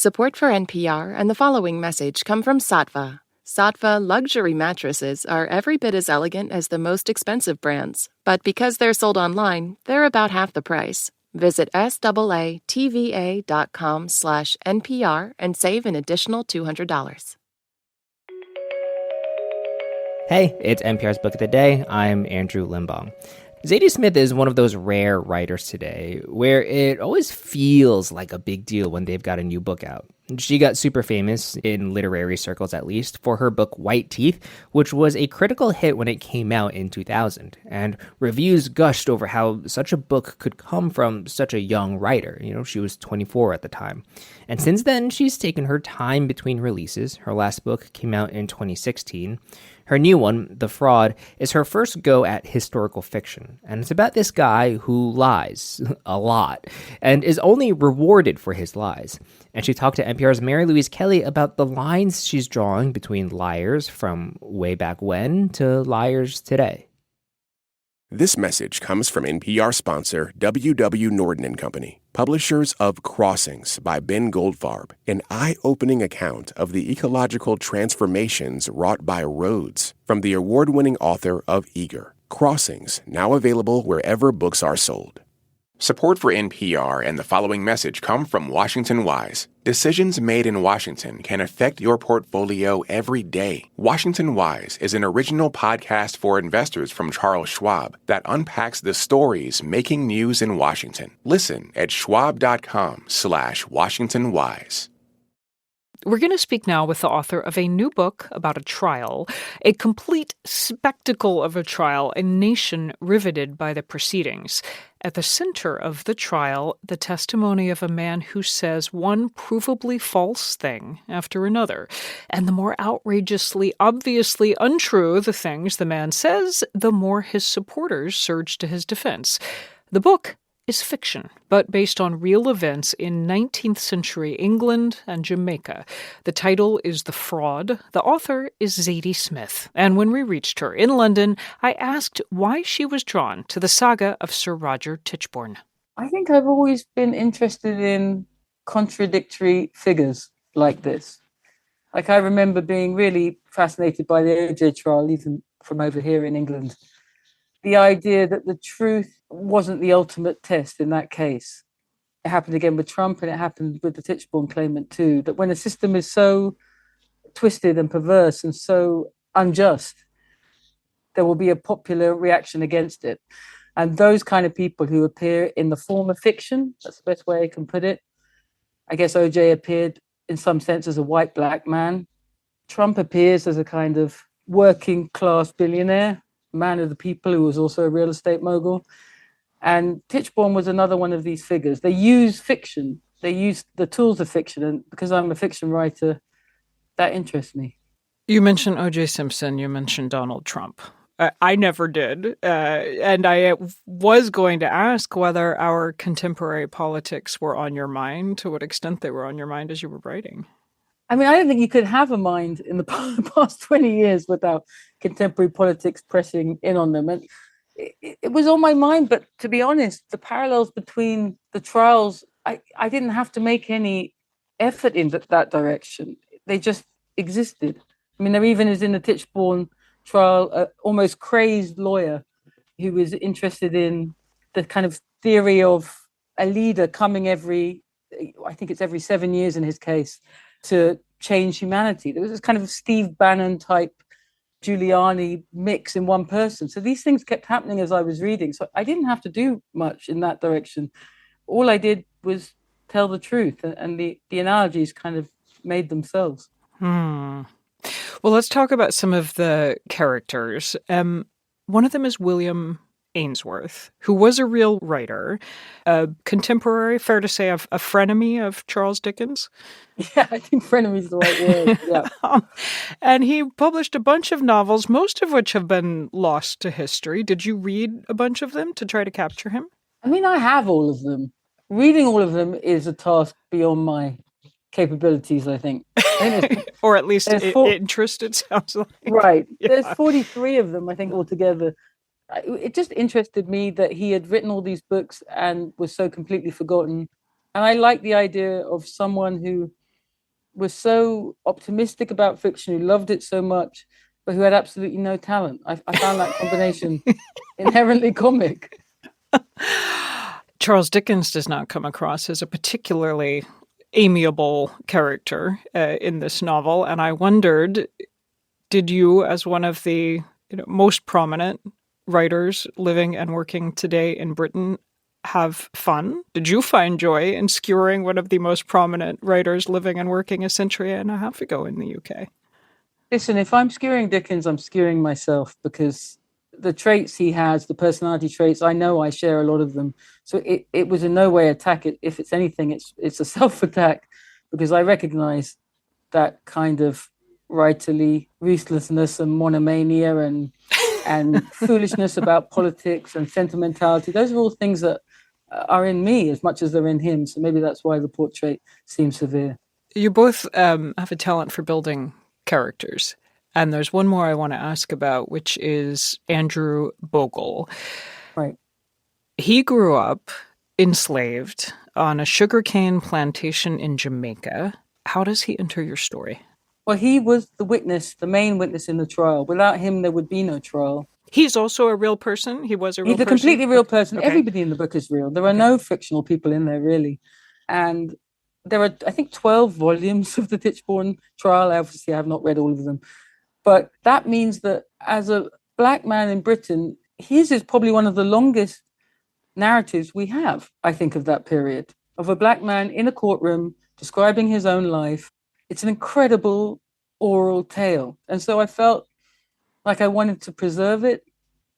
Support for NPR and the following message come from Sattva. Sattva luxury mattresses are every bit as elegant as the most expensive brands, but because they're sold online, they're about half the price. Visit SAATVA.com/NPR and save an additional $200. Hey, it's NPR's Book of the Day. I'm Andrew Limbong. Zadie Smith is one of those rare writers today where it always feels like a big deal when they've got a new book out. She got super famous, in literary circles at least, for her book White Teeth, which was a critical hit when it came out in 2000. And reviews gushed over how such a book could come from such a young writer. You know, she was 24 at the time. And since then, she's taken her time between releases. Her last book came out in 2016. Her new one, The Fraud, is her first go at historical fiction, and it's about this guy who lies a lot and is only rewarded for his lies. And she talked to NPR's Mary Louise Kelly about the lines she's drawing between liars from way back when to liars today. This message comes from NPR sponsor W.W. Norton & Company, publishers of Crossings by Ben Goldfarb, an eye-opening account of the ecological transformations wrought by roads, from the award-winning author of Eager. Crossings, now available wherever books are sold. Support for NPR and the following message come from Washington Wise. Decisions made in Washington can affect your portfolio every day. Washington Wise is an original podcast for investors from Charles Schwab that unpacks the stories making news in Washington. Listen at schwab.com/Washington Wise. We're going to speak now with the author of a new book about a trial, a complete spectacle of a trial, a nation riveted by the proceedings. At the center of the trial, the testimony of a man who says one provably false thing after another. And the more outrageously, obviously untrue the things the man says, the more his supporters surge to his defense. The book is fiction, but based on real events in 19th century England and Jamaica. The title is The Fraud. The author is Zadie Smith. And when we reached her in London, I asked why she was drawn to the saga of Sir Roger Tichborne. I think I've always been interested in contradictory figures like this. Like, I remember being really fascinated by the OJ trial, even from over here in England. The idea that the truth wasn't the ultimate test in that case. It happened again with Trump, and it happened with the Tichborne claimant too, that when a system is so twisted and perverse and so unjust, there will be a popular reaction against it. And those kind of people who appear in the form of fiction, that's the best way I can put it. I guess OJ appeared in some sense as a white black man. Trump appears as a kind of working class billionaire, man of the people who was also a real estate mogul. And Tichborne was another one of these figures. They use fiction. They use the tools of fiction. And because I'm a fiction writer, that interests me. You mentioned O.J. Simpson. You mentioned Donald Trump. I never did. And I was going to ask whether our contemporary politics were on your mind, to what extent they were on your mind as you were writing. I mean, I don't think you could have a mind in the past 20 years without contemporary politics pressing in on them. And it was on my mind, but to be honest, the parallels between the trials, I didn't have to make any effort in that direction. They just existed. I mean, there even is in the Tichborne trial, an almost crazed lawyer who was interested in the kind of theory of a leader coming every 7 years in his case, to change humanity. There was this kind of Steve Bannon type Giuliani mix in one person. So these things kept happening as I was reading. So I didn't have to do much in that direction. All I did was tell the truth, and the analogies kind of made themselves. Well, let's talk about some of the characters. One of them is William Ainsworth, who was a real writer, a contemporary, fair to say, a frenemy of Charles Dickens. Yeah, I think frenemy is the right word. Yeah. And he published a bunch of novels, most of which have been lost to history. Did you read a bunch of them to try to capture him? I mean, I have all of them. Reading all of them is a task beyond my capabilities, I think. Or at least interest, it sounds like. Right. Yeah. There's 43 of them, I think, altogether. It just interested me that he had written all these books and was so completely forgotten. And I like the idea of someone who was so optimistic about fiction, who loved it so much, but who had absolutely no talent. I found that combination inherently comic. Charles Dickens does not come across as a particularly amiable character in this novel, and I wondered, did you, as one of the most prominent writers living and working today in Britain, have fun? Did you find joy in skewering one of the most prominent writers living and working a century and a half ago in the UK? Listen, if I'm skewering Dickens, I'm skewering myself, because the traits he has, the personality traits, I know I share a lot of them. So it was in no way attack. If it's anything, it's a self-attack, because I recognize that kind of writerly ruthlessness and monomania and foolishness about politics and sentimentality. Those are all things that are in me as much as they're in him. So maybe that's why the portrait seems severe. You both have a talent for building characters. And there's one more I want to ask about, which is Andrew Bogle. Right. He grew up enslaved on a sugarcane plantation in Jamaica. How does he enter your story? Well, he was the witness, the main witness in the trial. Without him, there would be no trial. He's also a real person? He was a real person? He's a completely real person. Okay. Everybody in the book is real. There are no fictional people in there, really. And there are, I think, 12 volumes of the Tichborne trial. Obviously, I have not read all of them. But that means that as a Black man in Britain, his is probably one of the longest narratives we have, I think, of that period, of a Black man in a courtroom describing his own life. It's an incredible oral tale. And so I felt like I wanted to preserve it.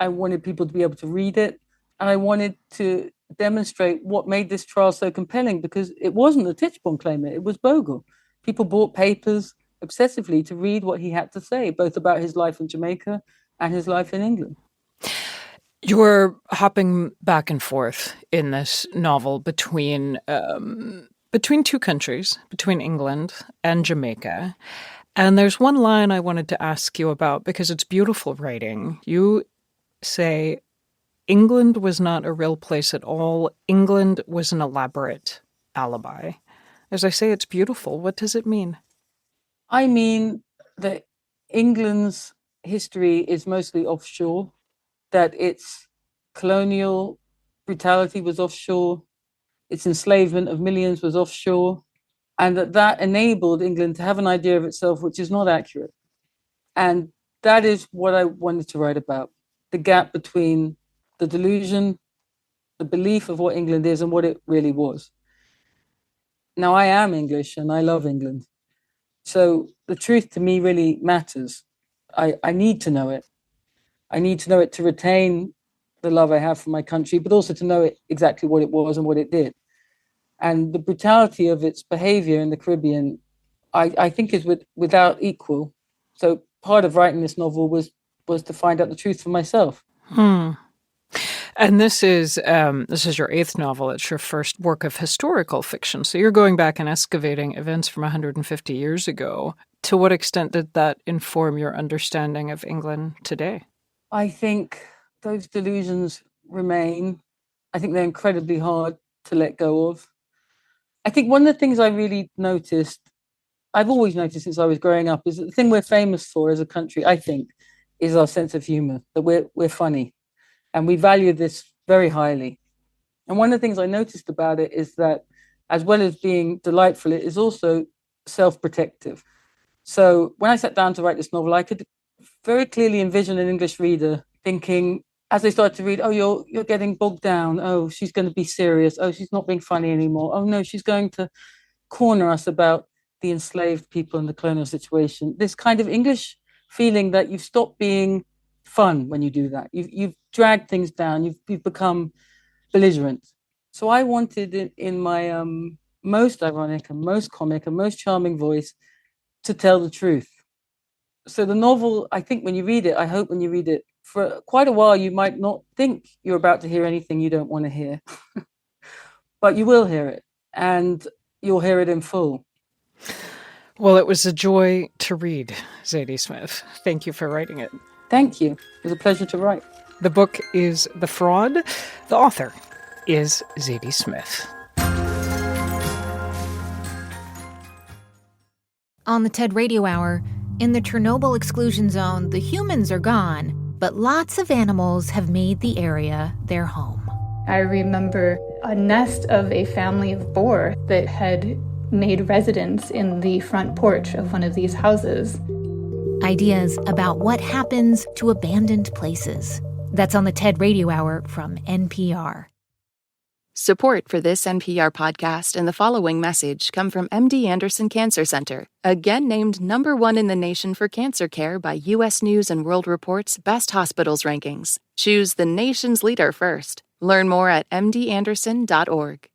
I wanted people to be able to read it. And I wanted to demonstrate what made this trial so compelling, because it wasn't the Tichborne claimant, it was Bogle. People bought papers obsessively to read what he had to say, both about his life in Jamaica and his life in England. You're hopping back and forth in this novel between two countries, between England and Jamaica. And there's one line I wanted to ask you about, because it's beautiful writing. You say, England was not a real place at all. England was an elaborate alibi. As I say, it's beautiful. What does it mean? I mean that England's history is mostly offshore, that its colonial brutality was offshore, its enslavement of millions was offshore, and that enabled England to have an idea of itself which is not accurate. And that is what I wanted to write about, the gap between the delusion, the belief of what England is and what it really was. Now, I am English and I love England. So the truth to me really matters. I need to know it. I need to know it to retain the love I have for my country, but also to know it exactly what it was and what it did. And the brutality of its behavior in the Caribbean, I think is without equal. So part of writing this novel was to find out the truth for myself. And this is your eighth novel. It's your first work of historical fiction. So you're going back and excavating events from 150 years ago. To what extent did that inform your understanding of England today? I think those delusions remain. I think they're incredibly hard to let go of. I think one of the things I really noticed, I've always noticed since I was growing up, is that the thing we're famous for as a country, I think, is our sense of humor, that we're funny. And we value this very highly. And one of the things I noticed about it is that, as well as being delightful, it is also self-protective. So when I sat down to write this novel, I could very clearly envision an English reader thinking, as they started to read, oh, you're getting bogged down. Oh, she's going to be serious. Oh, she's not being funny anymore. Oh, no, she's going to corner us about the enslaved people in the colonial situation. This kind of English feeling that you've stopped being fun when you do that. You've dragged things down. You've become belligerent. So I wanted in my most ironic and most comic and most charming voice to tell the truth. So the novel, I think when you read it, I hope when you read it, for quite a while, you might not think you're about to hear anything you don't want to hear, but you will hear it, and you'll hear it in full. Well, it was a joy to read, Zadie Smith. Thank you for writing it. Thank you. It was a pleasure to write. The book is The Fraud. The author is Zadie Smith. On the TED Radio Hour, in the Chernobyl exclusion zone, the humans are gone, but lots of animals have made the area their home. I remember a nest of a family of boar that had made residence in the front porch of one of these houses. Ideas about what happens to abandoned places. That's on the TED Radio Hour from NPR. Support for this NPR podcast and the following message come from MD Anderson Cancer Center, again named #1 in the nation for cancer care by U.S. News & World Report's Best Hospitals rankings. Choose the nation's leader first. Learn more at mdanderson.org.